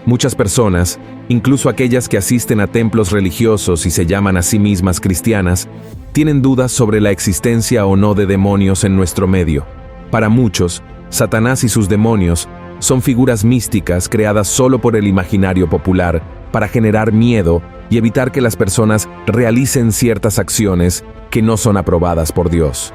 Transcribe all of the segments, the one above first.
Muchas personas, incluso aquellas que asisten a templos religiosos y se llaman a sí mismas cristianas, tienen dudas sobre la existencia o no de demonios en nuestro medio. Para muchos, Satanás y sus demonios son figuras místicas creadas solo por el imaginario popular para generar miedo y evitar que las personas realicen ciertas acciones que no son aprobadas por Dios.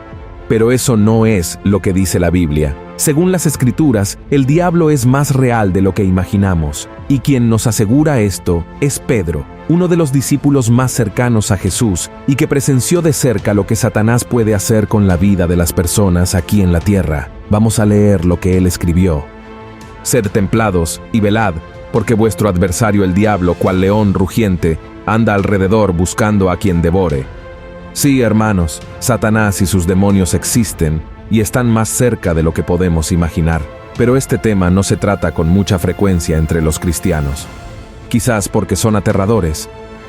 Pero eso no es lo que dice la Biblia. Según las Escrituras, el diablo es más real de lo que imaginamos, y quien nos asegura esto es Pedro, uno de los discípulos más cercanos a Jesús y que presenció de cerca lo que Satanás puede hacer con la vida de las personas aquí en la tierra. Vamos a leer lo que él escribió. Sed templados y velad, porque vuestro adversario el diablo, cual león rugiente, anda alrededor buscando a quien devore. Sí, hermanos, Satanás y sus demonios existen y están más cerca de lo que podemos imaginar. Pero este tema no se trata con mucha frecuencia entre los cristianos. Quizás porque son aterradores.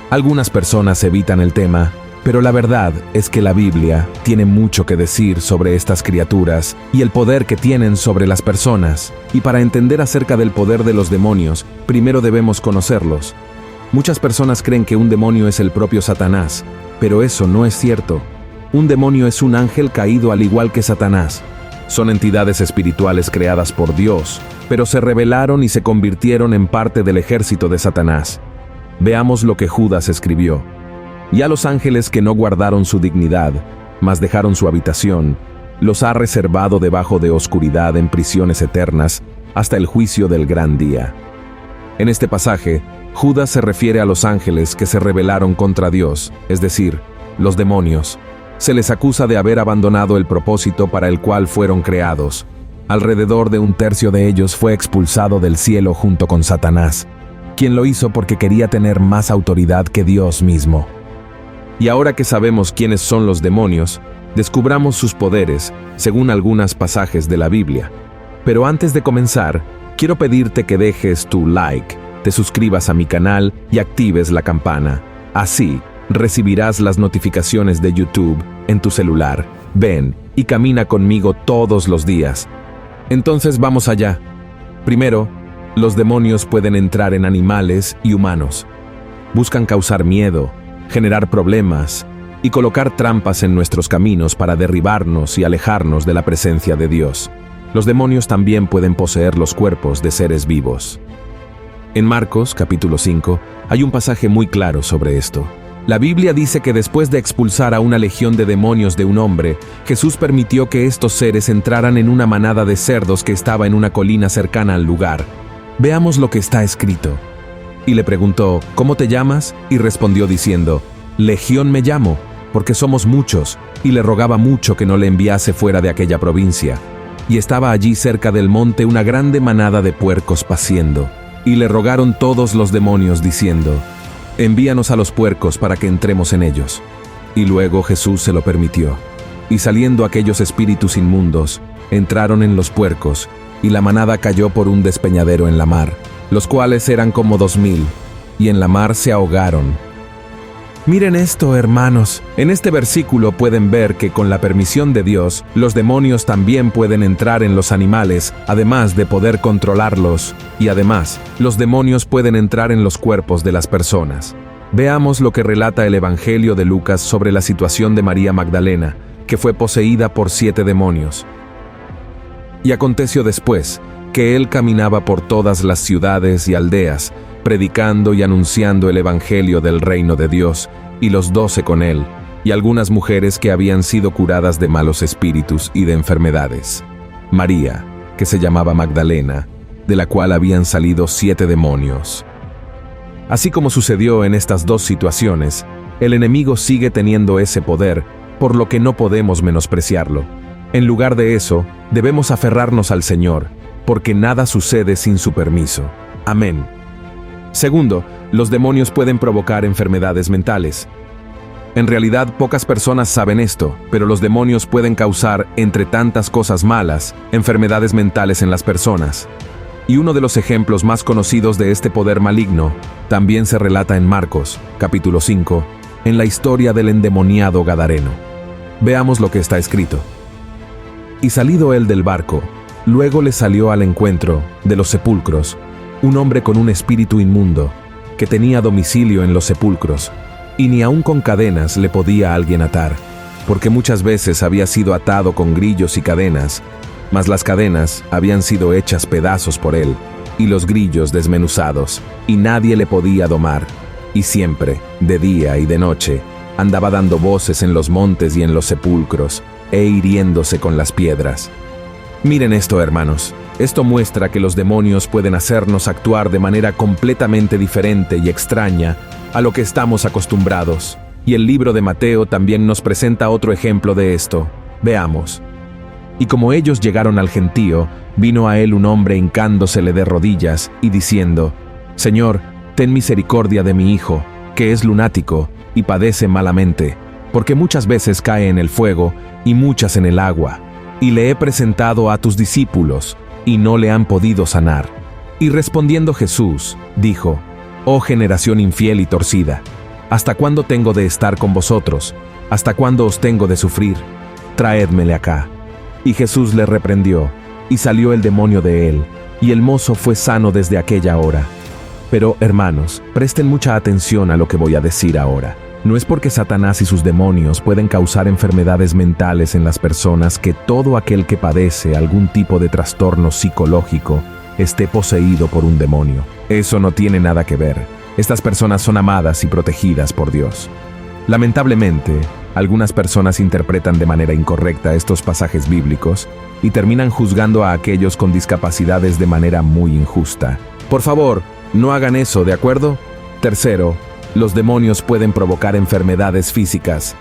Algunas personas evitan el tema, pero la verdad es que la Biblia tiene mucho que decir sobre estas criaturas y el poder que tienen sobre las personas. Y para entender acerca del poder de los demonios, primero debemos conocerlos. Muchas personas creen que un demonio es el propio Satanás, pero eso no es cierto. Un demonio es un ángel caído al igual que Satanás. Son entidades espirituales creadas por Dios, pero se rebelaron y se convirtieron en parte del ejército de Satanás. Veamos lo que Judas escribió. Y a los ángeles que no guardaron su dignidad, mas dejaron su habitación, los ha reservado debajo de oscuridad en prisiones eternas hasta el juicio del gran día. En este pasaje, Judas se refiere a los ángeles que se rebelaron contra Dios, es decir, los demonios. Se les acusa de haber abandonado el propósito para el cual fueron creados. Alrededor de un tercio de ellos fue expulsado del cielo junto con Satanás, quien lo hizo porque quería tener más autoridad que Dios mismo. Y ahora que sabemos quiénes son los demonios, descubramos sus poderes, según algunos pasajes de la Biblia. Pero antes de comenzar, quiero pedirte que dejes tu like, te suscribas a mi canal y actives la campana. Así, recibirás las notificaciones de YouTube en tu celular. Ven y camina conmigo todos los días. Entonces vamos allá. Primero, los demonios pueden entrar en animales y humanos. Buscan causar miedo, generar problemas y colocar trampas en nuestros caminos para derribarnos y alejarnos de la presencia de Dios. Los demonios también pueden poseer los cuerpos de seres vivos. En Marcos, capítulo 5, hay un pasaje muy claro sobre esto. La Biblia dice que después de expulsar a una legión de demonios de un hombre, Jesús permitió que estos seres entraran en una manada de cerdos que estaba en una colina cercana al lugar. Veamos lo que está escrito. Y le preguntó, ¿cómo te llamas? Y respondió diciendo, Legión me llamo, porque somos muchos, y le rogaba mucho que no le enviase fuera de aquella provincia. Y estaba allí cerca del monte una grande manada de puercos paciendo. Y le rogaron todos los demonios diciendo, envíanos a los puercos para que entremos en ellos. Y luego Jesús se lo permitió. Y saliendo aquellos espíritus inmundos, entraron en los puercos, y la manada cayó por un despeñadero en la mar, los cuales eran como 2000, y en la mar se ahogaron. Miren esto, hermanos. En este versículo pueden ver que con la permisión de Dios, los demonios también pueden entrar en los animales, además de poder controlarlos. Y además, los demonios pueden entrar en los cuerpos de las personas. Veamos lo que relata el Evangelio de Lucas sobre la situación de María Magdalena, que fue poseída por 7 demonios. Y aconteció después, que él caminaba por todas las ciudades y aldeas, predicando y anunciando el Evangelio del reino de Dios, y los 12 con él, y algunas mujeres que habían sido curadas de malos espíritus y de enfermedades. María, que se llamaba Magdalena, de la cual habían salido 7 demonios. Así como sucedió en estas dos situaciones, el enemigo sigue teniendo ese poder, por lo que no podemos menospreciarlo. En lugar de eso, debemos aferrarnos al Señor, porque nada sucede sin su permiso. Amén. Segundo, los demonios pueden provocar enfermedades mentales. En realidad, pocas personas saben esto, pero los demonios pueden causar, entre tantas cosas malas, enfermedades mentales en las personas. Y uno de los ejemplos más conocidos de este poder maligno también se relata en Marcos, capítulo 5, en la historia del endemoniado Gadareno. Veamos lo que está escrito. Y salido él del barco, luego le salió al encuentro de los sepulcros un hombre con un espíritu inmundo, que tenía domicilio en los sepulcros, y ni aun con cadenas le podía alguien atar, porque muchas veces había sido atado con grillos y cadenas, mas las cadenas habían sido hechas pedazos por él, y los grillos desmenuzados, y nadie le podía domar, y siempre, de día y de noche, andaba dando voces en los montes y en los sepulcros, e hiriéndose con las piedras. Miren esto, hermanos. Esto muestra que los demonios pueden hacernos actuar de manera completamente diferente y extraña a lo que estamos acostumbrados. Y el libro de Mateo también nos presenta otro ejemplo de esto. Veamos. Y como ellos llegaron al gentío, vino a él un hombre hincándosele de rodillas y diciendo: Señor, ten misericordia de mi hijo, que es lunático y padece malamente, porque muchas veces cae en el fuego y muchas en el agua. Y le he presentado a tus discípulos, y no le han podido sanar. Y respondiendo Jesús, dijo: Oh generación infiel y torcida, ¿hasta cuándo tengo de estar con vosotros? ¿Hasta cuándo os tengo de sufrir? Traédmele acá. Y Jesús le reprendió, y salió el demonio de él, y el mozo fue sano desde aquella hora. Pero, hermanos, presten mucha atención a lo que voy a decir ahora. No es porque Satanás y sus demonios pueden causar enfermedades mentales en las personas que todo aquel que padece algún tipo de trastorno psicológico esté poseído por un demonio. Eso no tiene nada que ver. Estas personas son amadas y protegidas por Dios. Lamentablemente, algunas personas interpretan de manera incorrecta estos pasajes bíblicos y terminan juzgando a aquellos con discapacidades de manera muy injusta. Por favor, no hagan eso, ¿de acuerdo? Tercero, los demonios pueden provocar enfermedades físicas.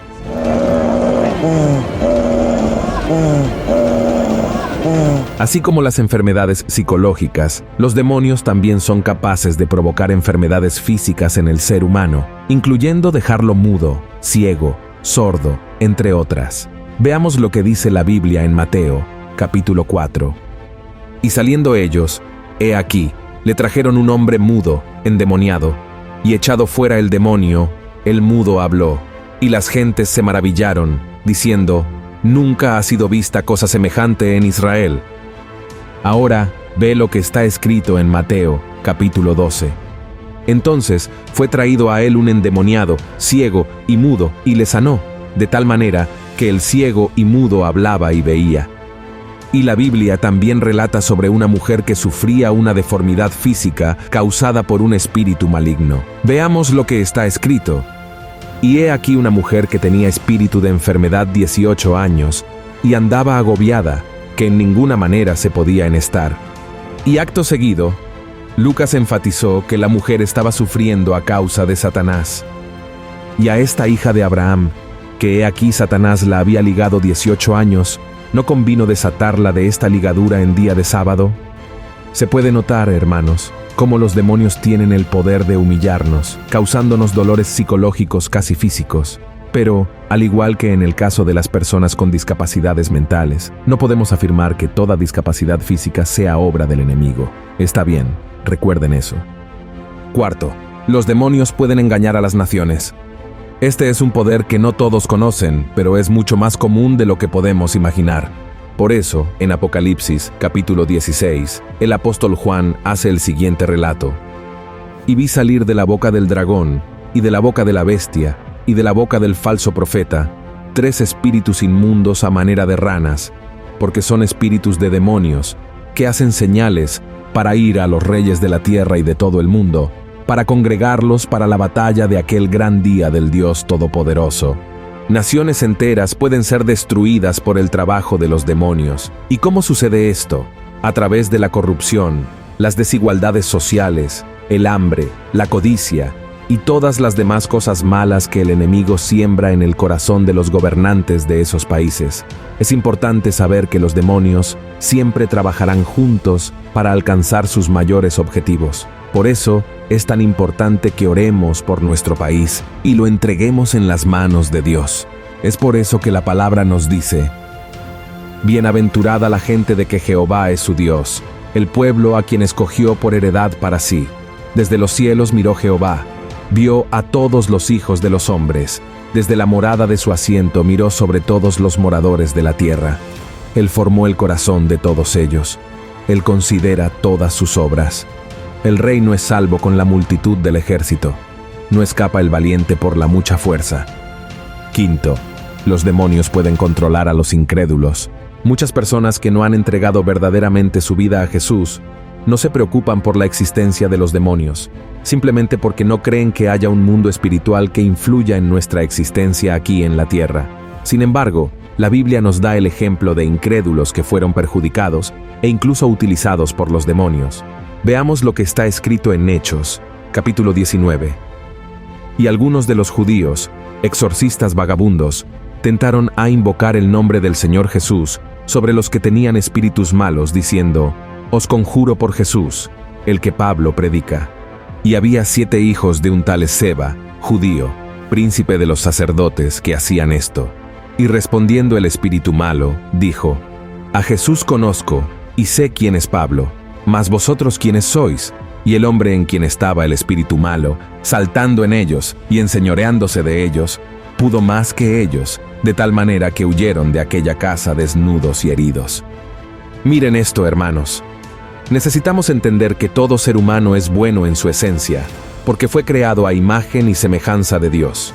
Así como las enfermedades psicológicas, los demonios también son capaces de provocar enfermedades físicas en el ser humano, incluyendo dejarlo mudo, ciego, sordo, entre otras. Veamos lo que dice la Biblia en Mateo, capítulo 4. Y saliendo ellos, he aquí, le trajeron un hombre mudo, endemoniado, y echado fuera el demonio, el mudo habló, y las gentes se maravillaron, diciendo: Nunca ha sido vista cosa semejante en Israel. Ahora ve lo que está escrito en Mateo, capítulo 12. Entonces fue traído a él un endemoniado, ciego y mudo, y le sanó, de tal manera que el ciego y mudo hablaba y veía. Y la Biblia también relata sobre una mujer que sufría una deformidad física causada por un espíritu maligno. Veamos lo que está escrito. Y he aquí una mujer que tenía espíritu de enfermedad 18 años, y andaba agobiada, que en ninguna manera se podía enestar. Y acto seguido, Lucas enfatizó que la mujer estaba sufriendo a causa de Satanás. Y a esta hija de Abraham, que he aquí Satanás la había ligado 18 años, ¿no convino desatarla de esta ligadura en día de sábado? Se puede notar, hermanos, cómo los demonios tienen el poder de humillarnos, causándonos dolores psicológicos casi físicos. Pero, al igual que en el caso de las personas con discapacidades mentales, no podemos afirmar que toda discapacidad física sea obra del enemigo. Está bien, recuerden eso. Cuarto, los demonios pueden engañar a las naciones. Este es un poder que no todos conocen, pero es mucho más común de lo que podemos imaginar. Por eso, en Apocalipsis, capítulo 16, el apóstol Juan hace el siguiente relato. Y vi salir de la boca del dragón, y de la boca de la bestia, y de la boca del falso profeta, 3 espíritus inmundos a manera de ranas, porque son espíritus de demonios, que hacen señales para ir a los reyes de la tierra y de todo el mundo, para congregarlos para la batalla de aquel gran día del Dios Todopoderoso. Naciones enteras pueden ser destruidas por el trabajo de los demonios. ¿Y cómo sucede esto? A través de la corrupción, las desigualdades sociales, el hambre, la codicia y todas las demás cosas malas que el enemigo siembra en el corazón de los gobernantes de esos países. Es importante saber que los demonios siempre trabajarán juntos para alcanzar sus mayores objetivos. Por eso, es tan importante que oremos por nuestro país y lo entreguemos en las manos de Dios. Es por eso que la palabra nos dice: Bienaventurada la gente de que Jehová es su Dios, el pueblo a quien escogió por heredad para sí. Desde los cielos miró Jehová, vio a todos los hijos de los hombres. Desde la morada de su asiento miró sobre todos los moradores de la tierra. Él formó el corazón de todos ellos. Él considera todas sus obras. El rey no es salvo con la multitud del ejército. No escapa el valiente por la mucha fuerza. Quinto, los demonios pueden controlar a los incrédulos. Muchas personas que no han entregado verdaderamente su vida a Jesús no se preocupan por la existencia de los demonios, simplemente porque no creen que haya un mundo espiritual que influya en nuestra existencia aquí en la tierra. Sin embargo, la Biblia nos da el ejemplo de incrédulos que fueron perjudicados e incluso utilizados por los demonios. Veamos lo que está escrito en Hechos, capítulo 19. Y algunos de los judíos, exorcistas vagabundos, tentaron a invocar el nombre del Señor Jesús sobre los que tenían espíritus malos, diciendo: «Os conjuro por Jesús, el que Pablo predica». Y había 7 hijos de un tal Esceva, judío, príncipe de los sacerdotes, que hacían esto. Y respondiendo el espíritu malo, dijo: «A Jesús conozco, y sé quién es Pablo, mas vosotros quiénes sois». Y el hombre en quien estaba el espíritu malo, saltando en ellos y enseñoreándose de ellos, pudo más que ellos, de tal manera que huyeron de aquella casa desnudos y heridos. Miren esto, hermanos. Necesitamos entender que todo ser humano es bueno en su esencia, porque fue creado a imagen y semejanza de Dios.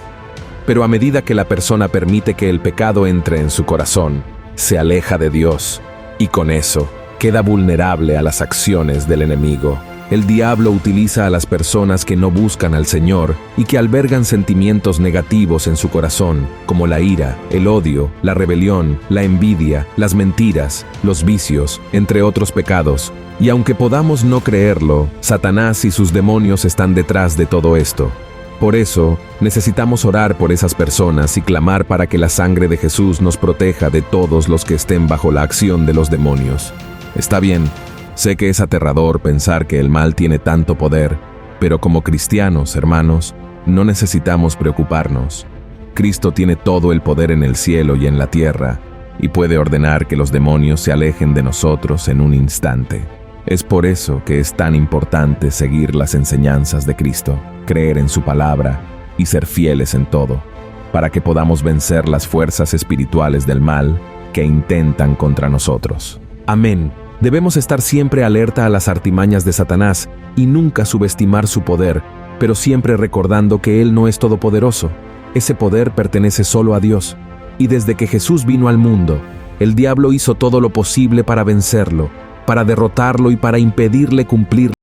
Pero a medida que la persona permite que el pecado entre en su corazón, se aleja de Dios, y con eso queda vulnerable a las acciones del enemigo. El diablo utiliza a las personas que no buscan al Señor y que albergan sentimientos negativos en su corazón, como la ira, el odio, la rebelión, la envidia, las mentiras, los vicios, entre otros pecados. Y aunque podamos no creerlo, Satanás y sus demonios están detrás de todo esto. Por eso, necesitamos orar por esas personas y clamar para que la sangre de Jesús nos proteja de todos los que estén bajo la acción de los demonios. Está bien. Sé que es aterrador pensar que el mal tiene tanto poder, pero como cristianos, hermanos, no necesitamos preocuparnos. Cristo tiene todo el poder en el cielo y en la tierra, y puede ordenar que los demonios se alejen de nosotros en un instante. Es por eso que es tan importante seguir las enseñanzas de Cristo, creer en su palabra y ser fieles en todo, para que podamos vencer las fuerzas espirituales del mal que intentan contra nosotros. Amén. Debemos estar siempre alerta a las artimañas de Satanás y nunca subestimar su poder, pero siempre recordando que Él no es todopoderoso. Ese poder pertenece solo a Dios. Y desde que Jesús vino al mundo, el diablo hizo todo lo posible para vencerlo, para derrotarlo y para impedirle cumplir